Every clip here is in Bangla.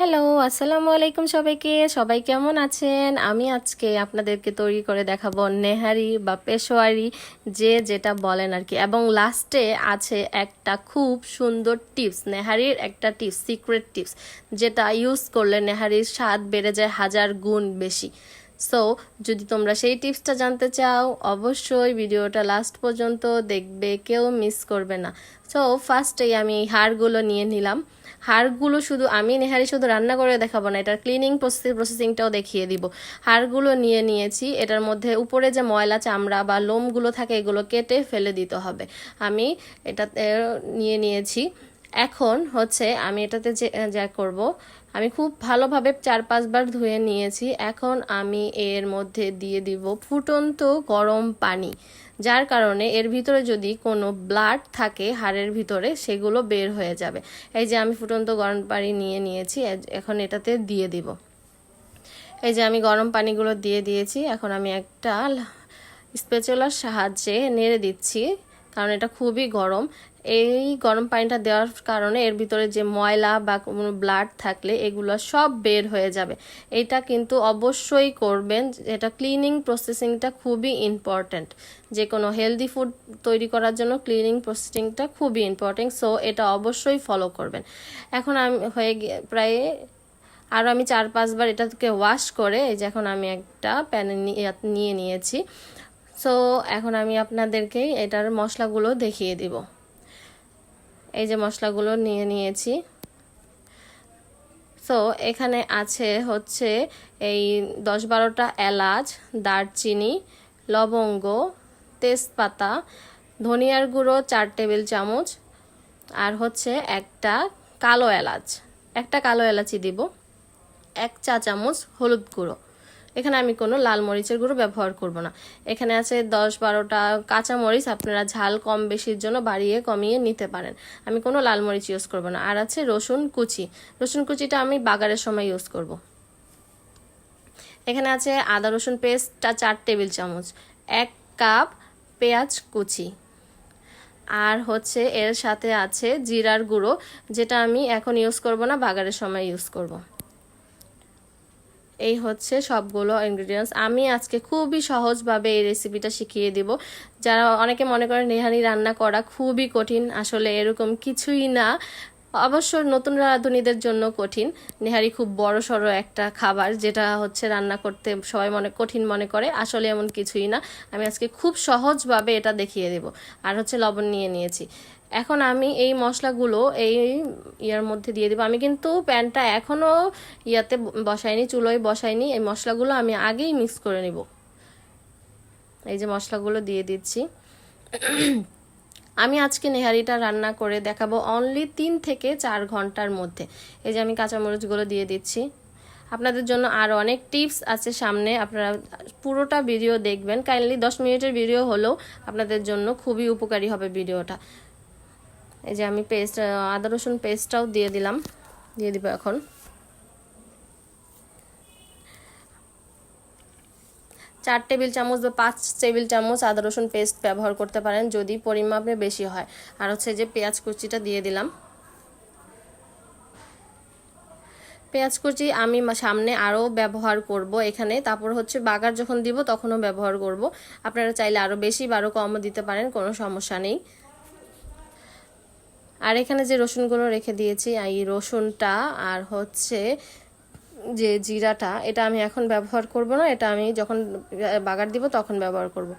হ্যালো, আসসালামু আলাইকুম সবাইকে। সবাই কেমন আছেন? আমি আজকে আপনাদেরকে তৈরি করে দেখাবো নেহারি বা পেশোয়ারি, যে যেটা বলেন আর কি। এবং লাস্টে আছে একটা খুব সুন্দর টিপস, নেহারির একটা টিপস, সিক্রেট টিপস, যেটা ইউজ করলে নেহারির স্বাদ বেড়ে যায় 1000 গুণ বেশি। সো যদি তোমরা সেই টিপসটা জানতে চাও, অবশ্যই ভিডিওটা লাস্ট পর্যন্ত দেখবে, কেউ মিস করবে না। সো ফার্স্টেই আমি এই হাড়গুলো নিয়ে নিলাম। হাড়গুলো শুধু আমি নেহারি শুধু রান্না করে দেখাবো না, এটার ক্লিনিং প্রসেসিংটাও দেখিয়ে দিব। হাড়গুলো নিয়ে নিয়েছি, এটার মধ্যে উপরে যে ময়লা চামড়া বা লোমগুলো থাকে এগুলো কেটে ফেলে দিতে হবে। আমি এটাতে নিয়ে নিয়েছি। এখন হচ্ছে আমি এটাতে যে যা করব, আমি খুব ভালোভাবে 4-5 বার ধুয়ে নিয়েছি। এখন আমি এর মধ্যে দিয়ে দিব ফুটন্ত গরম পানি, যার কারণে এর ভিতরে যদি কোনো ব্লাড থাকে হাড়ের ভিতরে সেগুলো বের হয়ে যাবে। এই যে আমি ফুটন্ত গরম পানি নিয়ে নিয়েছি, এখন এটাতে দিয়ে দিব। এই যে আমি গরম পানিগুলো দিয়ে দিয়েছি। এখন আমি একটা স্প্যাচুলার সাহায্যে নেড়ে দিচ্ছি, কারণ এটা খুবই গরম। এই গরম পানিটা দেওয়ার কারণে এর ভিতরে যে ময়লা বা কোনো ব্লাড থাকলে এগুলো সব বের হয়ে যাবে। এটা কিন্তু অবশ্যই করবেন, এটা ক্লিনিং প্রসেসিংটা খুবই ইম্পর্ট্যান্ট। যে কোনো হেলদি ফুড তৈরি করার জন্য ক্লিনিং প্রসেসিংটা খুবই ইম্পর্ট্যান্ট। সো এটা অবশ্যই ফলো করবেন। এখন আমি হয়ে প্রায় আর আমি 4-5 বার এটাকে ওয়াশ করে এই যে এখন আমি একটা প্যানে নিয়ে নিয়েছি। সো এখন আমি আপনাদেরকে এটার মশলাগুলো দেখিয়ে দিব। এই যে মশলাগুলো নিয়ে নিয়েছি। সো এখানে আছে হচ্ছে এই 10-12টা এলাচ, দারচিনি, লবঙ্গ, তেজপাতা, ধনিয়ার গুঁড়ো 4 টেবিল চামচ, আর হচ্ছে একটা কালো এলাচি দিব, 1 চা চামচ হলুদ গুঁড়ো। এখানে আমি কোনো লাল মরিচের গুঁড়ো ব্যবহার করব না। এখানে আছে 10-12টা কাঁচা মরিচ, আপনারা ঝাল কম বেশির জন্য বাড়িয়ে কমিয়ে নিতে পারেন। আমি কোনো লাল মরিচ ইউজ করব না। আর আছে রসুন কুচিটা আমি বাগারের সময় ইউজ করব। এখানে আছে আদা রসুন পেস্টটা 4 টেবিল চামচ, 1 কাপ পেঁয়াজ কুচি, আর হচ্ছে এর সাথে আছে জিরার গুঁড়ো, যেটা আমি এখন ইউজ করব না, বাগারের সময় ইউজ করব। এই হচ্ছে সবগুলো ইনগ্রেডিয়েন্টস। আমি আজকে খুবই সহজভাবে এই রেসিপিটা শিখিয়ে দিব। যারা অনেকে মনে করেন নেহারি রান্না করা খুবই কঠিন, আসলে এরকম কিছুই না। অবশ্য নতুন রাঁধুনিদের জন্য কঠিন। নেহারি খুব বড় সড়ো একটা খাবার, যেটা হচ্ছে রান্না করতে সবাই কঠিন মনে করে, আসলে এমন কিছুই না। আমি আজকে খুব সহজভাবে এটা দেখিয়ে দেব। আর হচ্ছে লবণ নিয়ে নিয়েছি। এখন আমি এই মশলাগুলো এই ইয়ার মধ্যে দিয়ে দেবো। আমি কিন্তু প্যানটা এখনও ইয়াতে বসাইনি, চুলোয় বসাইনি। এই মশলাগুলো আমি আগেই মিক্স করে নিব। এই যে মশলাগুলো দিয়ে দিচ্ছি। আমি আজকে নেহারিটা রান্না করে দেখাবো অনলি 3 থেকে 4 ঘন্টার মধ্যে। এই যে আমি কাঁচামরিচগুলো দিয়ে দিচ্ছি। আপনাদের জন্য আরও অনেক টিপস আছে সামনে, আপনারা পুরোটা ভিডিও দেখবেন। কাইন্ডলি 10 মিনিটের ভিডিও হলেও আপনাদের জন্য খুবই উপকারী হবে ভিডিওটা। এই যে আমি আদা রসুন পেস্টটাও দিয়ে দিব। এখন 4 টেবিল চামচ বা 5 টেবিল চামচ আদা রসুন পেস্ট ব্যবহার করতে পারেন যদি পরিমাপে বেশি হয়। আর হচ্ছে যে পেঁয়াজ কুচিটা দিয়ে দিলাম। পেঁয়াজ কুচি আমি সামনে আরও ব্যবহার করব এখানে, তারপর হচ্ছে বাগার যখন দিব তখনও ব্যবহার করব। আপনারা চাইলে আরও বেশি বা আরও কমও দিতে পারেন, কোনো সমস্যা নেই। আর এখানে যে রসুনগুলো রেখে দিয়েছি, এই রসুনটা আর হচ্ছে যে জিরাটা, এটা আমি এখন ব্যবহার করব না, এটা আমি যখন বাগার দিব তখন ব্যবহার করব।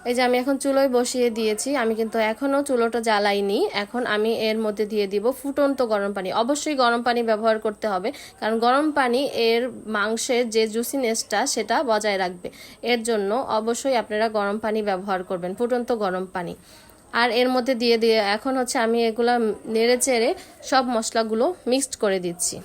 এই যে আমি এখন চুলোয় বসিয়ে দিয়েছি, আমি কিন্তু এখনও চুলোটা জ্বালাইনি। এখন আমি এর মধ্যে দিয়ে দিব ফুটন্ত গরম পানি। অবশ্যই গরম পানি ব্যবহার করতে হবে, কারণ গরম পানি এর মাংসের যে জুসিনেসটা সেটা বজায় রাখবে। এর জন্য অবশ্যই আপনারা গরম পানি ব্যবহার করবেন, ফুটন্ত গরম পানি। আর এর মধ্যে দিয়ে এখন হচ্ছে আমি এগুলা নেড়ে চেড়ে সব মশলাগুলো মিক্সড করে দিচ্ছি।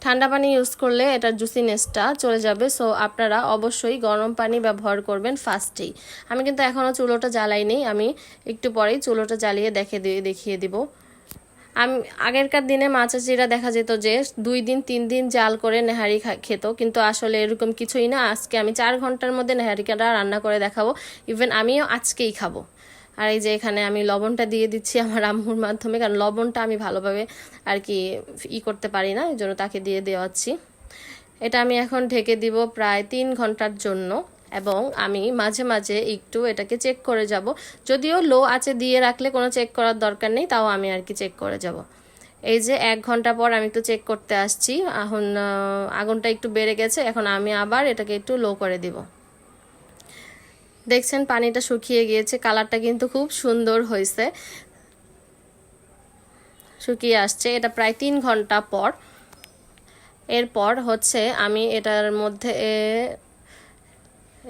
ঠান্ডা পানি ইউজ করলে এটার জুসিনেসটা চলে যাবে। সো আপনারা অবশ্যই গরম পানি ব্যবহার করবেন ফার্স্টেই। আমি কিন্তু এখনও চুলোটা জ্বালাইনি, আমি একটু পরেই চুলোটা জ্বালিয়ে দেখিয়ে দিব। আমি আগেরকার দিনে মা চাচিরা দেখা যেত যে 2 দিন 3 দিন জাল করে নেহারি খেত, কিন্তু আসলে এরকম কিছুই না। আজকে আমি 4 ঘন্টার মধ্যে নেহারিটা রান্না করে দেখাবো। ইভেন আমিও আজকেই খাবো। আর এই যে এখানে আমি লবণটা দিয়ে দিচ্ছি আমার আম্মুর মাধ্যমে, কারণ লবণটা আমি ভালোভাবে আর কি করতে পারি না, এই জন্য তাকে দিয়ে দেওয়াচ্ছি। এটা আমি এখন ঢেকে দিব প্রায় 3 ঘন্টার জন্য, এবং আমি মাঝে মাঝে একটু এটাকে চেক করে যাব। যদিও লো আঁচে দিয়ে রাখলে কোনো চেক করার দরকার নেই, তাও আমি আর কি চেক করে যাব। এই যে 1 ঘন্টা পর আমি একটু চেক করতে আসছি, এখন আগুনটা একটু বেড়ে গেছে, এখন আমি আবার এটাকে একটু লো করে দিব। দেখছেন পানিটা শুকিয়ে গিয়েছে, কালারটা কিন্তু খুব সুন্দর হয়েছে, শুকিয়ে আসছে। এটা প্রায় 3 ঘন্টা পর। এরপর হচ্ছে আমি এটার মধ্যে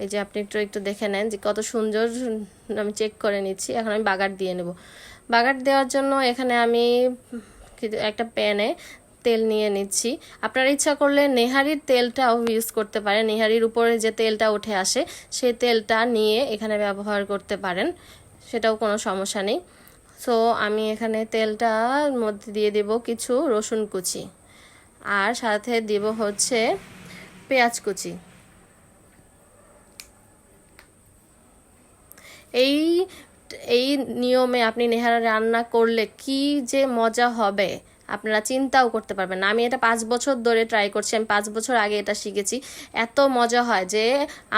এই যে আপনি একটু দেখে নেন যে কত সুন্দর, আমি চেক করে নিচ্ছি। এখন আমি বাগার দিয়ে নেব। বাগার দেওয়ার জন্য এখানে আমি একটা প্যানে তেল নিয়ে নিচ্ছি। আপনারা ইচ্ছা করলে নেহারির তেলটাও ইউজ করতে পারেন, নেহারির উপরে যে তেলটা উঠে আসে সেই তেলটা নিয়ে এখানে ব্যবহার করতে পারেন, সেটাও কোনো সমস্যা নেই। সো আমি এখানে তেলটার মধ্যে দিয়ে দেব কিছু রসুন কুচি, আর সাথে দিব হচ্ছে পেঁয়াজ কুচি। এই এই নিয়মে আপনি নেহারি রান্না করলে কি যে মজা হবে আপনারা চিন্তাও করতে পারবেন না। আমি এটা 5 বছর ধরে ট্রাই করছি, আমি 5 বছর আগে এটা শিখেছি। এত মজা হয় যে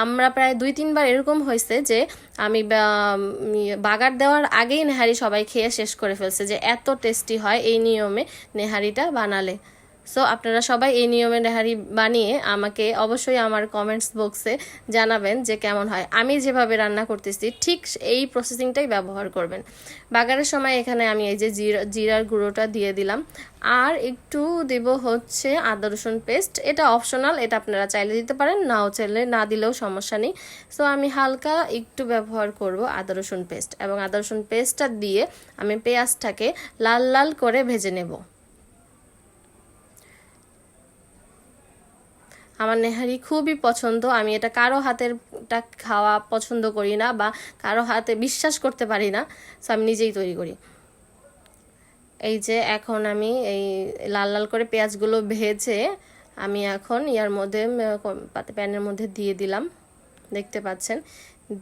আমরা প্রায় 2-3 বার এরকম হয়েছে যে আমি বাগার দেওয়ার আগেই নেহারি সবাই খেয়ে শেষ করে ফেলছে, যে এত টেস্টি হয় এই নিয়মে নেহারিটা বানালে। সো আপনারা সবাই এই নিয়মে নেহারি বানিয়ে আমাকে অবশ্যই আমার কমেন্টস বক্সে জানাবেন যে কেমন হয়। আমি যেভাবে রান্না করতেছি ঠিক এই প্রসেসিংটাই ব্যবহার করবেন। বাগারের সময় এখানে আমি এই যে জিরার গুঁড়োটা দিয়ে দিলাম, আর একটু দেব হচ্ছে আদা রসুন পেস্ট। এটা অপশনাল, এটা আপনারা চাইলে দিতে পারেন, নাও চাইলে না দিলেও সমস্যা নেই। সো আমি হালকা একটু ব্যবহার করব আদা রসুন পেস্ট, এবং আদা রসুন পেস্টটা দিয়ে আমি পেঁয়াজটাকে লাল লাল করে ভেজে নেব। আমার নেহারি খুবই পছন্দ, আমি এটা কারো হাতেরটা খাওয়া পছন্দ করি না, বা কারো হাতে বিশ্বাস করতে পারি না, সো আমি নিজেই তৈরি করি। এই যে এখন আমি এই লাল লাল করে পেঁয়াজগুলো ভেজে আমি এখন ইয়ার মধ্যে প্যানের মধ্যে দিয়ে দিলাম, দেখতে পাচ্ছেন।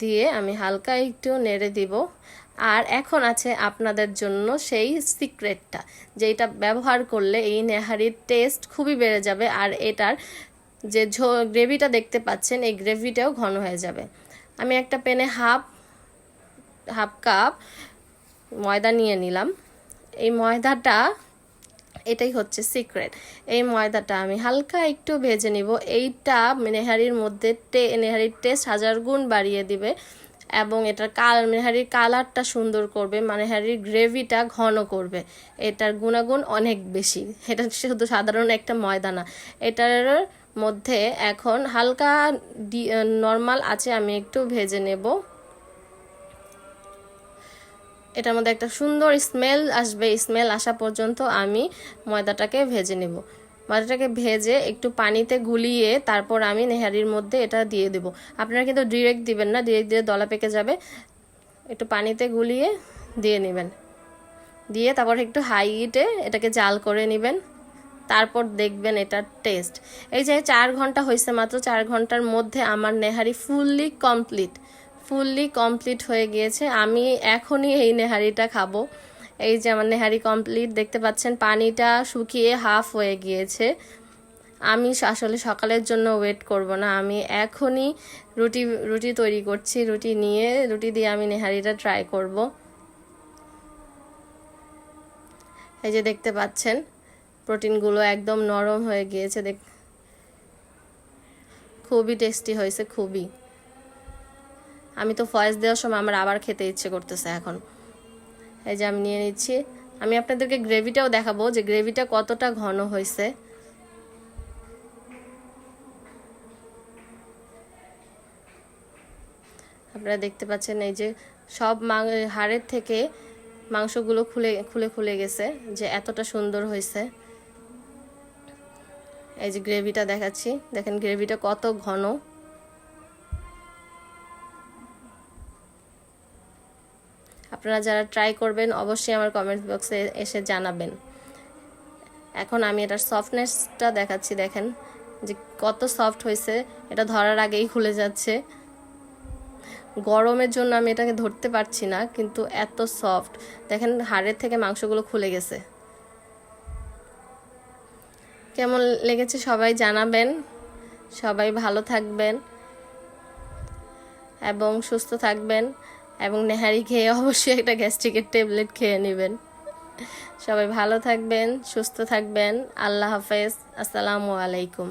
দিয়ে আমি হালকা একটু নেড়ে দিব। আর এখন আছে আপনাদের জন্য সেই সিক্রেটটা, যেটা ব্যবহার করলে এই নেহারির টেস্ট খুবই বেড়ে যাবে, আর এটার যে গ্রেভিটা দেখতে পাচ্ছেন এই গ্রেভিটাও ঘন হয়ে যাবে। আমি একটা প্যানে হাফ কাপ ময়দা নিয়ে নিলাম। এই ময়দাটা, এটাই হচ্ছে সিক্রেট, এই ময়দাটা আমি হালকা একটু ভেজে নিব। এইটা নেহারির মধ্যে নেহারির টেস্ট 1000 গুণ বাড়িয়ে দিবে, এবং এটার নেহারির কালারটা সুন্দর করবে, মানে নেহারির গ্রেভিটা ঘন করবে। এটার গুণাগুণ অনেক বেশি, এটা শুধু সাধারণ একটা ময়দা না। এটার মধ্যে এখন হালকা নর্মাল আছে আমি একটু ভেজে নেব। এটার মধ্যে একটা সুন্দর স্মেল আসবে, স্মেল আসা পর্যন্ত আমি ময়দাটাকে ভেজে নেব। ময়দাটাকে ভেজে একটু পানিতে গুলিয়ে তারপর আমি নেহারির মধ্যে এটা দিয়ে দেব। আপনারা কিন্তু ডিরেক্ট দিবেন না, ডিরেক্ট দিয়ে দলা পেকে যাবে। একটু পানিতে গুলিয়ে দিয়ে নেবেন, দিয়ে তারপর একটু হাই হিটে এটাকে জাল করে নেবেন, তারপর দেখবেন এটার টেস্ট। এই যে 4 ঘন্টা হয়েছে মাত্র, 4 ঘন্টার মধ্যে আমার নেহারি ফুললি কমপ্লিট হয়ে গিয়েছে। আমি এখনই এই নেহারিটা খাবো। এই যে আমার নেহারি কমপ্লিট, দেখতে পাচ্ছেন পানিটা শুকিয়ে হাফ হয়ে গিয়েছে। আমি আসলে সকালের জন্য ওয়েট করব না, আমি এখনই রুটি তৈরি করছি। রুটি দিয়ে আমি নেহারিটা ট্রাই করব। এই যে দেখতে পাচ্ছেন প্রোটিনগুলো একদম নরম হয়ে গিয়েছে, খুবই টেস্টি হয়েছে, খুবই। আমি তো ভয়েস দেওয়ার সময় আমার আবার খেতে ইচ্ছে করতেছে এখন। এই যে আমি নিয়ে নিচ্ছি। আমি আপনাদেরকে গ্রেভিটাও দেখাবো যে গ্রেভিটা কতটা ঘন হয়েছে। আপনারা দেখতে পাচ্ছেন এই যে সব হাড়ের থেকে মাংসগুলো খুলে গেছে, যে এতটা সুন্দর হয়েছে। এই যে গ্রেভিটা দেখাচ্ছি, দেখেন গ্রেভিটা কত ঘন। আপনারা যারা ট্রাই করবেন অবশ্যই আমার কমেন্ট বক্সে এসে জানাবেন। এখন আমি এটার সফটনেসটা দেখাচ্ছি, দেখেন যে কত সফট হয়েছে, এটা ধরার আগেই খুলে যাচ্ছে। গরমের জন্য আমি এটাকে ধরতে পারছি না, কিন্তু এত সফট। দেখেন হাড়ের থেকে মাংসগুলো খুলে গেছে। কেমন লেগেছে সবাই জানাবেন। সবাই ভালো থাকবেন এবং সুস্থ থাকবেন, এবং নেহারি খেয়ে অবশ্যই একটা গ্যাস্ট্রিকের ট্যাবলেট খেয়ে নেবেন। সবাই ভালো থাকবেন, সুস্থ থাকবেন। আল্লাহ হাফেজ। আসসালামু আলাইকুম।